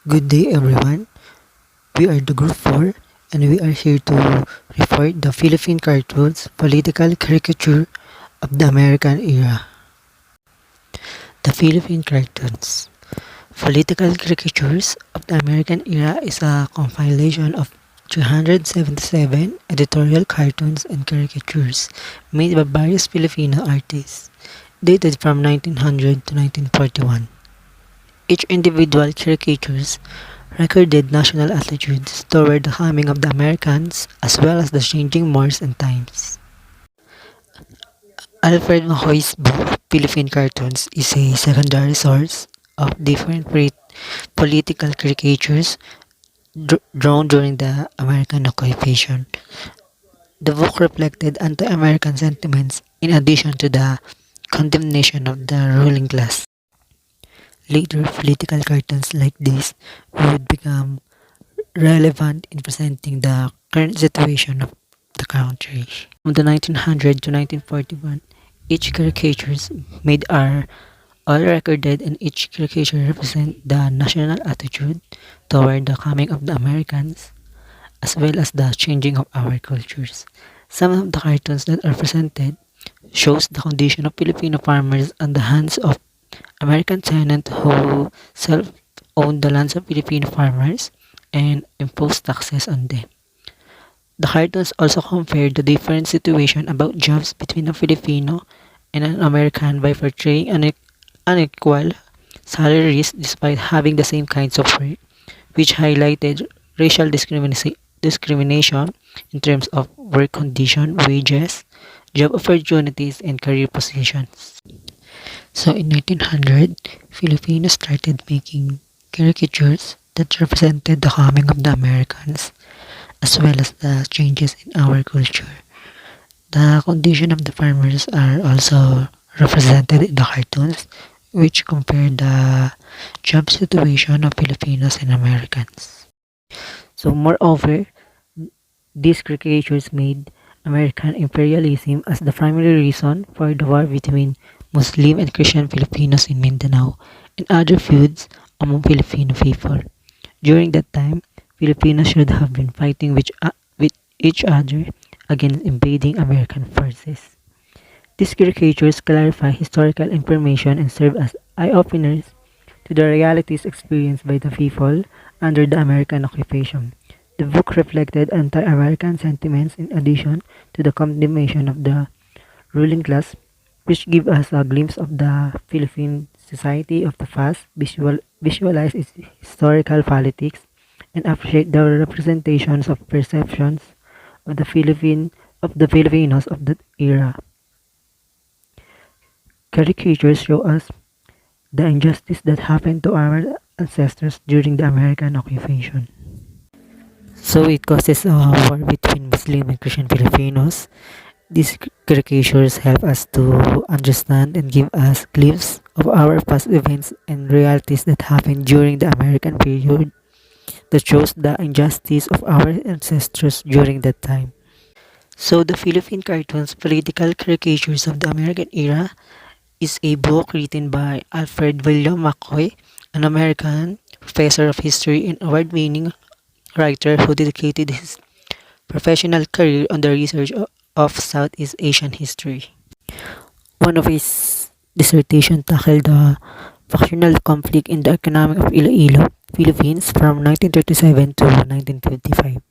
Good day, everyone. We are the Group 4, and we are here to report the Philippine cartoons political caricature of the American era. The Philippine cartoons political caricatures of the American era is a compilation of 377 editorial cartoons and caricatures made by various Filipino artists, dated from 1900 to 1941. Each individual caricatures recorded national attitudes toward the coming of the Americans as well as the changing mores and times. Alfred McCoy's book, Philippine Cartoons, is a secondary source of different political caricatures drawn during the American occupation. The book reflected anti-American sentiments in addition to the condemnation of the ruling class. Later, political cartoons like this would become relevant in presenting the current situation of the country. From the 1900 to 1941, each caricatures made are all recorded, and each caricature represent the national attitude toward the coming of the Americans as well as the changing of our cultures. Some of the cartoons that are presented shows the condition of Filipino farmers on the hands of American tenants who self-owned the lands of Filipino farmers and imposed taxes on them. The cartoons also compared the different situation about jobs between a Filipino and an American by portraying unequal salaries despite having the same kinds of work, which highlighted racial discrimination in terms of work condition, wages, job opportunities, and career positions. So in 1900, Filipinos started making caricatures that represented the coming of the Americans as well as the changes in our culture. The condition of the farmers are also represented in the cartoons, which compare the job situation of Filipinos and Americans. So moreover, these caricatures made American imperialism as the primary reason for the war between Muslim and Christian Filipinos in Mindanao and other feuds among Filipino people. During that time, Filipinos should have been fighting with each other against invading American forces. These caricatures clarify historical information and serve as eye-openers to the realities experienced by the people under the American occupation. The book reflected anti-American sentiments in addition to the condemnation of the ruling class, which give us a glimpse of the Philippine society of the past, visualize its historical politics, and appreciate the representations of perceptions of the Filipinos of that era. Caricatures show us the injustice that happened to our ancestors during the American occupation. So it causes a war between Muslim and Christian Filipinos. These caricatures help us to understand and give us glimpse of our past events and realities that happened during the American period that shows the injustice of our ancestors during that time. So the Philippine Cartoons Political Caricatures of the American Era is a book written by Alfred William McCoy, an American professor of history and award-winning writer who dedicated his professional career on the research of Southeast Asian history. One of his dissertation tackled the factional conflict in the economy of Iloilo, Philippines from 1937 to 1955.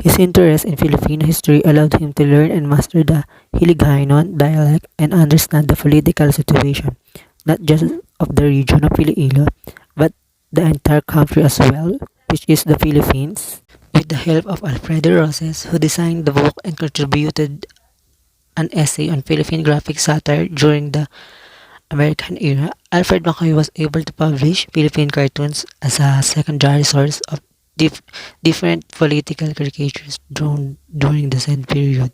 His interest in Filipino history allowed him to learn and master the Hiligaynon dialect and understand the political situation, not just of the region of Iloilo, but the entire country as well, which is the Philippines. With the help of Alfredo Roses, who designed the book and contributed an essay on Philippine graphic satire during the American era, Alfred McCoy was able to publish Philippine cartoons as a secondary source of different political caricatures drawn during the said period.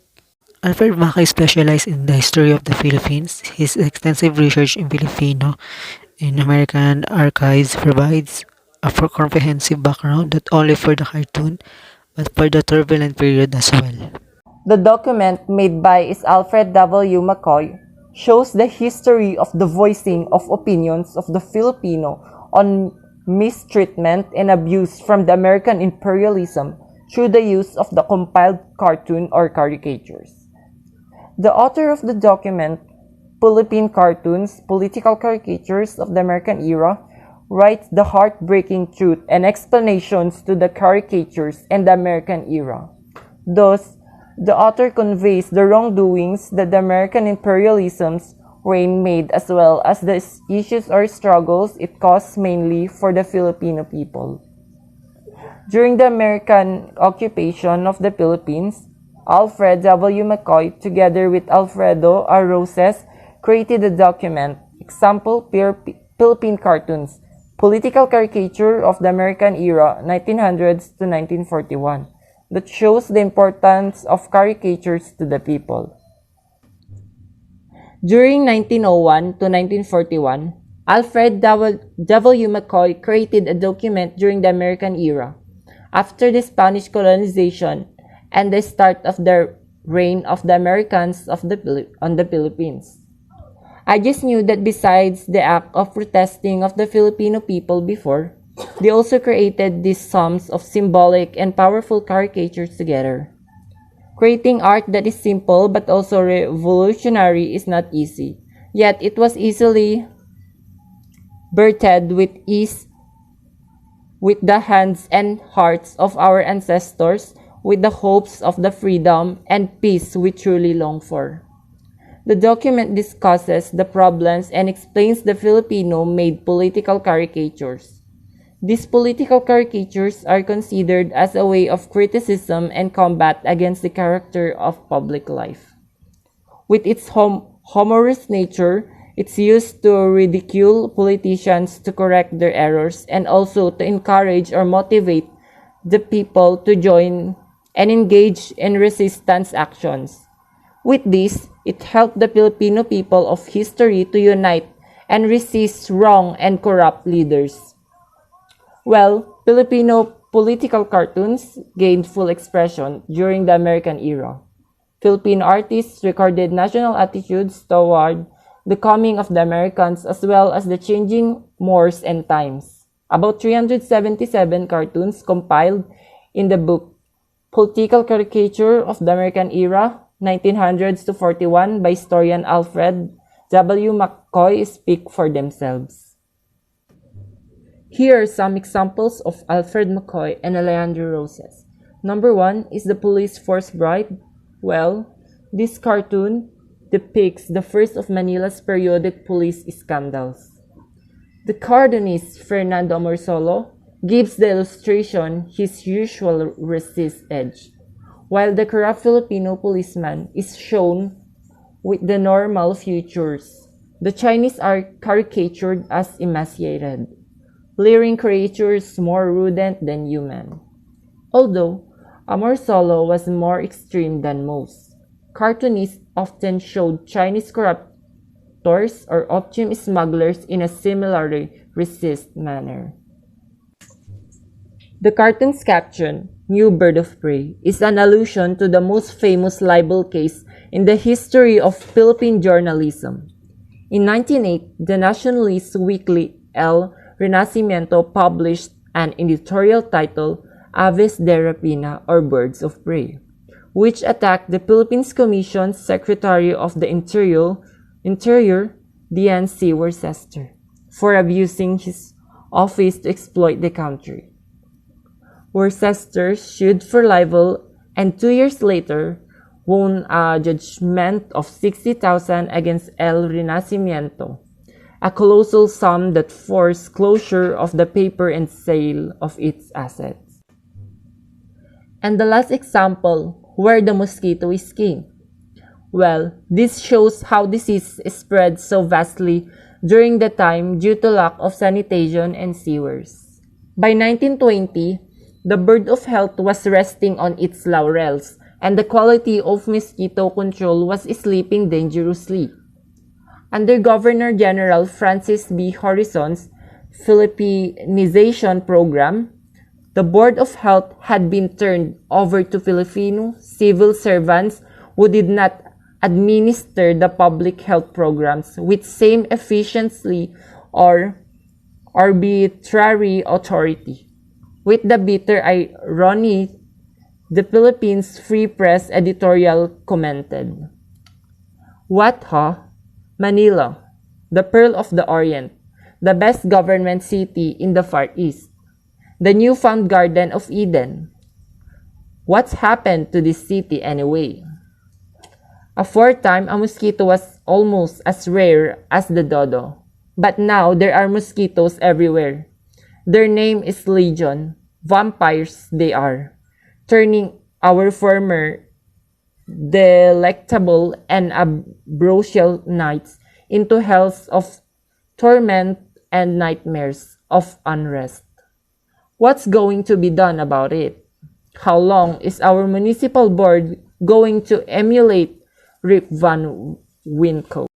Alfred McCoy specialized in the history of the Philippines. His extensive research in Filipino and American archives provides a comprehensive background not only for the cartoon but for the turbulent period as well. The document made by is Alfred W. McCoy shows the history of the voicing of opinions of the Filipino on mistreatment, and abuse from the American imperialism through the use of the compiled cartoon or caricatures. The author of the document, Philippine Cartoons, Political Caricatures of the American Era, writes the heartbreaking truth and explanations to the caricatures and the American era. Thus, the author conveys the wrongdoings that the American imperialism's reign made as well as the issues or struggles it caused mainly for the Filipino people. During the American occupation of the Philippines, Alfred W. McCoy, together with Alfredo R. Roses, created a document, example Philippine Cartoons, Political Caricature of the American Era, 1900s to 1941, that shows the importance of caricatures to the people. During 1901 to 1941, Alfred W. McCoy created a document during the American era, after the Spanish colonization and the start of the reign of the Americans on the Philippines. I just knew that besides the act of protesting of the Filipino people before, they also created these sums of symbolic and powerful caricatures together. Creating art that is simple but also revolutionary is not easy, yet it was easily birthed with ease with the hands and hearts of our ancestors, with the hopes of the freedom and peace we truly long for. The document discusses the problems and explains the Filipino-made political caricatures. These political caricatures are considered as a way of criticism and combat against the character of public life. With its humorous nature, it's used to ridicule politicians to correct their errors and also to encourage or motivate the people to join and engage in resistance actions. With this, it helped the Filipino people of history to unite and resist wrong and corrupt leaders. Well, Filipino political cartoons gained full expression during the American era. Philippine artists recorded national attitudes toward the coming of the Americans as well as the changing mores and times. About 377 cartoons compiled in the book Political Caricature of the American Era, 1900s to 41 by historian Alfred W. McCoy speak for themselves. Here are some examples of Alfred McCoy and Alejandro Roses. Number 1 is the Police Force Bride. Well, this cartoon depicts the first of Manila's periodic police scandals. The cartoonist Fernando Amorsolo gives the illustration his usual resist edge, while the corrupt Filipino policeman is shown with the normal features. The Chinese are caricatured as emaciated, leering creatures more rodent than human. Although Amorsolo was more extreme than most, cartoonists often showed Chinese corruptors or opium smugglers in a similarly racist manner. The cartoon's caption, New Bird of Prey, is an allusion to the most famous libel case in the history of Philippine journalism. In 1908, the nationalist weekly El Renacimiento published an editorial titled Aves de Rapina or Birds of Prey, which attacked the Philippines Commission's Secretary of the Interior, Dian C. Worcester, for abusing his office to exploit the country. Worcester sued for libel and 2 years later won a judgment of 60,000 against El Renacimiento, a colossal sum that forced closure of the paper and sale of its assets. And the last example, where the mosquito is king. Well, this shows how disease spread so vastly during the time due to lack of sanitation and sewers. By 1920, the bird of health was resting on its laurels, and the quality of mosquito control was slipping dangerously. Under Governor General Francis B. Horizon's Philippinization program, the Board of Health had been turned over to Filipino civil servants who did not administer the public health programs with same efficiency or arbitrary authority. With the bitter irony, the Philippines Free Press editorial commented, "What, huh? Manila, the Pearl of the Orient, the best government city in the Far East, the newfound Garden of Eden. What's happened to this city anyway?" Aforetime, a mosquito was almost as rare as the dodo. But now there are mosquitoes everywhere. Their name is Legion. Vampires they are, turning our former delectable and ambrosial nights into hells of torment and nightmares of unrest. What's going to be done about it? How long is our municipal board going to emulate Rip Van Winkle?